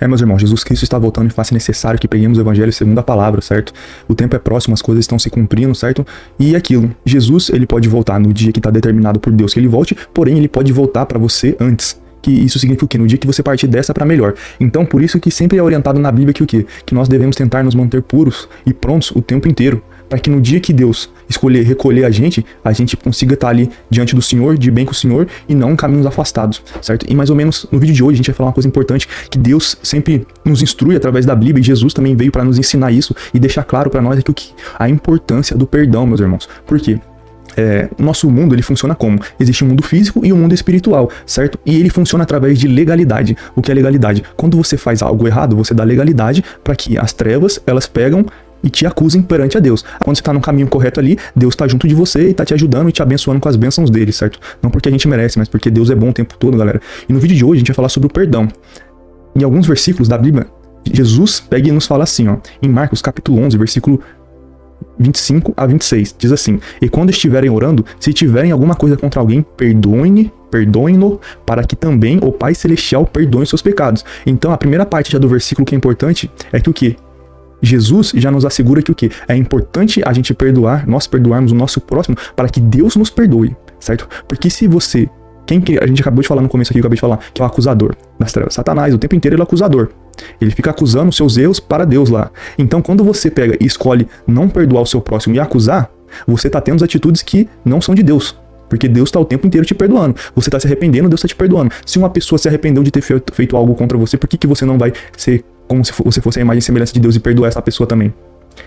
Meus irmãos, Jesus Cristo está voltando e faz necessário que peguemos o evangelho segundo a palavra, certo? O tempo é próximo, as coisas estão se cumprindo, certo? E aquilo, Jesus, ele pode voltar no dia que está determinado por Deus que ele volte, porém ele pode voltar para você antes. Que isso significa o quê? No dia que você partir dessa para melhor. Então, por isso que sempre é orientado na Bíblia que o quê? Que nós devemos tentar nos manter puros e prontos o tempo inteiro, para que no dia que Deus escolher recolher a gente consiga estar ali diante do Senhor, de bem com o Senhor, e não em caminhos afastados, certo? E mais ou menos no vídeo de hoje a gente vai falar uma coisa importante, que Deus sempre nos instrui através da Bíblia, e Jesus também veio para nos ensinar isso e deixar claro para nós a importância do perdão, meus irmãos. Por quê? O nosso mundo, ele funciona como? Existe um mundo físico e um mundo espiritual, certo? E ele funciona através de legalidade. O que é legalidade? Quando você faz algo errado, você dá legalidade para que as trevas, elas pegam e te acusem perante a Deus. Quando você está no caminho correto ali, Deus está junto de você e está te ajudando e te abençoando com as bênçãos dele, certo? Não porque a gente merece, mas porque Deus é bom o tempo todo, galera. E no vídeo de hoje a gente vai falar sobre o perdão. Em alguns versículos da Bíblia, Jesus pega e nos fala assim, ó, em Marcos capítulo 11, versículo 25 a 26, diz assim: e quando estiverem orando, se tiverem alguma coisa contra alguém, perdoem-no, para que também o Pai Celestial perdoe os seus pecados. Então a primeira parte já do versículo que é importante é que o quê? Jesus já nos assegura que o quê? É importante a gente perdoar, nós perdoarmos o nosso próximo para que Deus nos perdoe, certo? Porque se você, quem que a gente acabou de falar no começo aqui, eu acabei de falar, que é o acusador das trevas, Satanás, o tempo inteiro ele é o acusador. Ele fica acusando os seus erros para Deus lá. Então quando você pega e escolhe não perdoar o seu próximo e acusar, você está tendo atitudes que não são de Deus. Porque Deus está o tempo inteiro te perdoando. Você está se arrependendo, Deus está te perdoando. Se uma pessoa se arrependeu de ter feito algo contra você, por que você não vai ser como se você fosse a imagem e semelhança de Deus e perdoar essa pessoa também?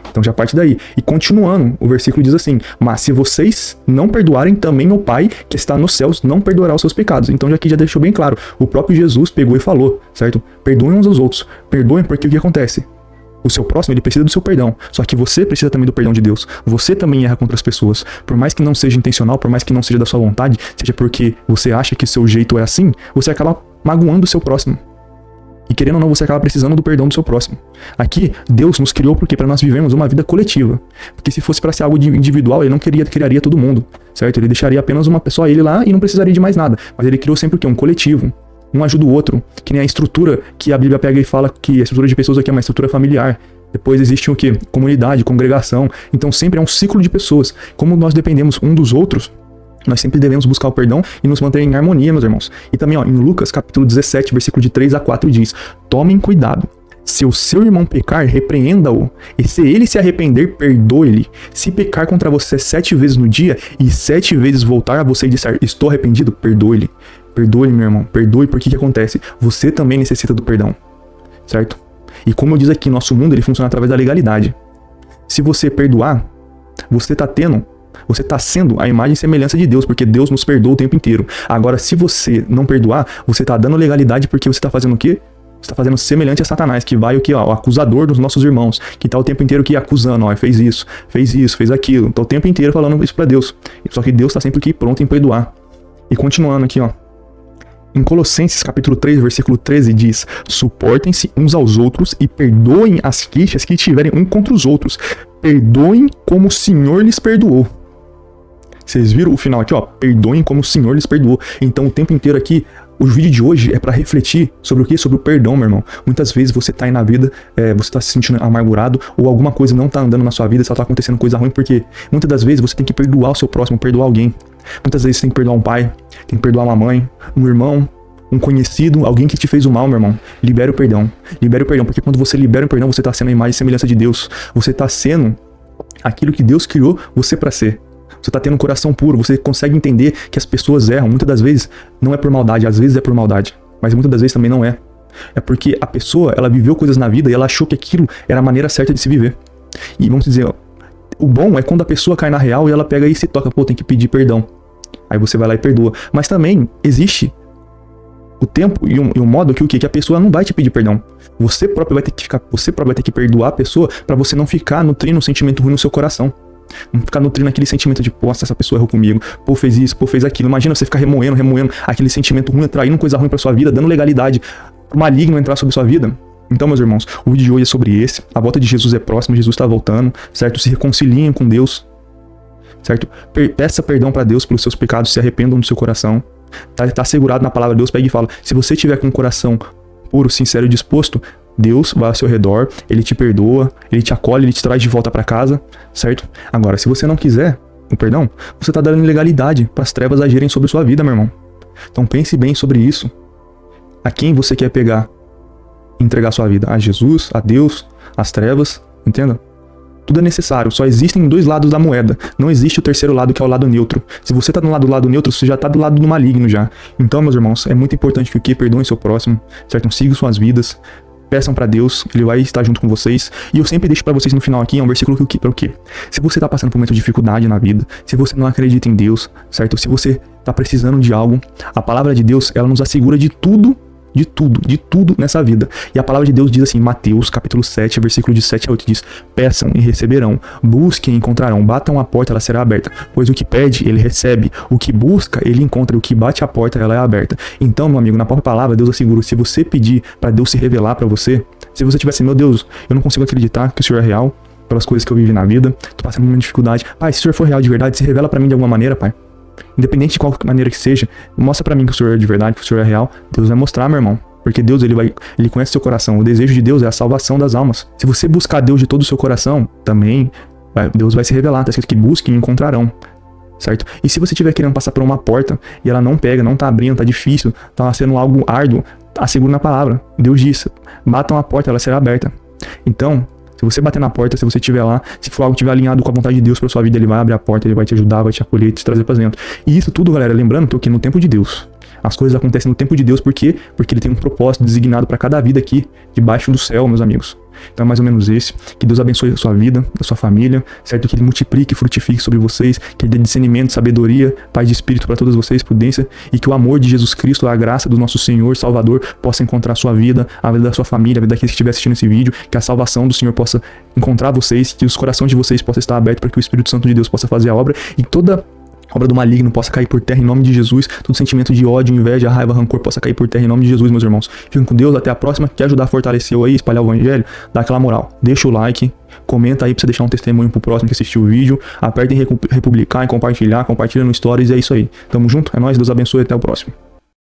Então já parte daí. E continuando, o versículo diz assim: mas se vocês não perdoarem, também o Pai que está nos céus não perdoará os seus pecados. Então aqui já deixou bem claro. O próprio Jesus pegou e falou, certo? Perdoem uns aos outros. Perdoem porque o que acontece? O seu próximo, ele precisa do seu perdão. Só que você precisa também do perdão de Deus. Você também erra contra as pessoas. Por mais que não seja intencional, por mais que não seja da sua vontade, seja porque você acha que o seu jeito é assim, você acaba magoando o seu próximo. E querendo ou não, você acaba precisando do perdão do seu próximo. Aqui, Deus nos criou porque para nós vivermos uma vida coletiva. Porque se fosse para ser algo individual, ele não criaria todo mundo, certo? Ele deixaria apenas uma pessoa, ele lá, e não precisaria de mais nada. Mas ele criou sempre o quê? Um coletivo. Um ajuda o outro. Que nem a estrutura que a Bíblia pega e fala que a estrutura de pessoas aqui é uma estrutura familiar. Depois existe o quê? Comunidade, congregação. Então sempre é um ciclo de pessoas. Como nós dependemos um dos outros, nós sempre devemos buscar o perdão e nos manter em harmonia, meus irmãos. E também, ó, em Lucas capítulo 17, versículo de 3 a 4 diz: tomem cuidado. Se o seu irmão pecar, repreenda-o. E se ele se arrepender, perdoe-lhe. Se pecar contra você 7 vezes no dia e 7 vezes voltar a você e disser: estou arrependido, perdoe-lhe. Perdoe, meu irmão. Perdoe, porque que acontece? Você também necessita do perdão, certo? E como eu disse aqui, nosso mundo ele funciona através da legalidade. Se você perdoar, você está sendo a imagem e semelhança de Deus, porque Deus nos perdoa o tempo inteiro. Agora, se você não perdoar, você está dando legalidade porque você está fazendo o quê? Você está fazendo semelhante a Satanás, que vai o quê? Ó, o acusador dos nossos irmãos, que está o tempo inteiro aqui acusando, ó, fez isso, fez aquilo. Está o tempo inteiro falando isso para Deus. Só que Deus está sempre aqui pronto em perdoar. E continuando aqui, ó. Em Colossenses capítulo 3, versículo 13 diz: suportem-se uns aos outros e perdoem as queixas que tiverem um contra os outros. Perdoem como o Senhor lhes perdoou. Vocês viram o final aqui, ó? Perdoem como o Senhor lhes perdoou. Então o tempo inteiro aqui, o vídeo de hoje é para refletir sobre o que? Sobre o perdão, meu irmão. Muitas vezes você tá aí na vida, você tá se sentindo amargurado, ou alguma coisa não tá andando na sua vida, só tá acontecendo coisa ruim, porque muitas das vezes você tem que perdoar o seu próximo, perdoar alguém. Muitas vezes você tem que perdoar um pai, tem que perdoar uma mãe, um irmão, um conhecido, alguém que te fez o mal, meu irmão. Libere o perdão. Libere o perdão, porque quando você libera o perdão, você tá sendo a imagem e semelhança de Deus. Você tá sendo aquilo que Deus criou você para ser. Você tá tendo um coração puro, você consegue entender que as pessoas erram. Muitas das vezes não é por maldade, às vezes é por maldade, mas muitas das vezes também não é. É porque a pessoa, ela viveu coisas na vida e ela achou que aquilo era a maneira certa de se viver. E vamos dizer, ó, o bom é quando a pessoa cai na real e ela pega e se toca, pô, tem que pedir perdão. Aí você vai lá e perdoa. Mas também existe o tempo e o modo que a pessoa não vai te pedir perdão. Você próprio vai ter que perdoar a pessoa para você não ficar nutrindo um sentimento ruim no seu coração. Não ficar nutrindo aquele sentimento de, pô, essa pessoa errou comigo, pô, fez isso, pô, fez aquilo. Imagina você ficar remoendo aquele sentimento ruim, atraindo coisa ruim pra sua vida, dando legalidade pro maligno entrar sobre sua vida. Então, meus irmãos, o vídeo de hoje é sobre esse. A volta de Jesus é próxima, Jesus está voltando, certo? Se reconciliem com Deus, certo? Peça perdão para Deus pelos seus pecados, se arrependam do seu coração. Tá assegurado na palavra de Deus, pega e fala: se você tiver com o coração puro, sincero e disposto, Deus vai ao seu redor, ele te perdoa, ele te acolhe, ele te traz de volta para casa, certo? Agora, se você não quiser o perdão, você tá dando legalidade para as trevas agirem sobre sua vida, meu irmão. Então pense bem sobre isso. A quem você quer pegar e entregar sua vida? A Jesus, a Deus, as trevas, entenda? Tudo é necessário, só existem dois lados da moeda. Não existe o terceiro lado, que é o lado neutro. Se você tá do lado neutro, você já tá do lado do maligno já. Então, meus irmãos, é muito importante que o que perdoem seu próximo, certo? Sigam suas vidas, peçam pra Deus, ele vai estar junto com vocês. E eu sempre deixo pra vocês no final aqui, é um versículo que para o quê? Se você tá passando por um momento de dificuldade na vida, se você não acredita em Deus, certo? Se você tá precisando de algo, a palavra de Deus, ela nos assegura de tudo nessa vida. E a palavra de Deus diz assim, Mateus capítulo 7, versículo de 7 a 8, diz: peçam e receberão, busquem e encontrarão, batam a porta, ela será aberta, pois o que pede, ele recebe, o que busca, ele encontra, o que bate a porta, ela é aberta. Então, meu amigo, na própria palavra, Deus assegura, se você pedir para Deus se revelar para você, se você tiver assim, meu Deus, eu não consigo acreditar que o Senhor é real, pelas coisas que eu vivi na vida, tô passando por uma dificuldade, pai, se o Senhor for real de verdade, se revela para mim de alguma maneira, pai. Independente de qual maneira que seja, mostra pra mim que o Senhor é de verdade, que o Senhor é real. Deus vai mostrar, meu irmão. Porque Deus, ele conhece seu coração. O desejo de Deus é a salvação das almas. Se você buscar Deus de todo o seu coração, também Deus vai se revelar. Tá escrito que busquem e encontrarão. Certo? E se você estiver querendo passar por uma porta e ela não pega, não tá abrindo, tá difícil, tá sendo algo árduo, assegura na palavra. Deus disse, batam a porta, ela será aberta. Então, se você bater na porta, se você estiver lá, se for algo que estiver alinhado com a vontade de Deus para sua vida, ele vai abrir a porta, ele vai te ajudar, vai te acolher, te trazer para dentro. E isso tudo, galera, lembrando que no tempo de Deus. As coisas acontecem no tempo de Deus, por quê? Porque ele tem um propósito designado para cada vida aqui, debaixo do céu, meus amigos. Então é mais ou menos esse. Que Deus abençoe a sua vida, a sua família, certo? Que ele multiplique e frutifique sobre vocês, que ele dê discernimento, sabedoria, paz de espírito para todas vocês, prudência, e que o amor de Jesus Cristo, a graça do nosso Senhor, Salvador, possa encontrar a sua vida, a vida da sua família, a vida daqueles que estiver assistindo esse vídeo, que a salvação do Senhor possa encontrar vocês, que os corações de vocês possam estar abertos para que o Espírito Santo de Deus possa fazer a obra, e toda obra do maligno possa cair por terra em nome de Jesus. Todo sentimento de ódio, inveja, raiva, rancor possa cair por terra em nome de Jesus, meus irmãos. Fiquem com Deus, até a próxima. Quer ajudar a fortalecer aí, espalhar o evangelho? Dá aquela moral. Deixa o like, comenta aí pra você deixar um testemunho pro próximo que assistiu o vídeo. Aperta em republicar, em compartilhar, compartilha no stories, e é isso aí. Tamo junto, é nóis, Deus abençoe, até o próximo.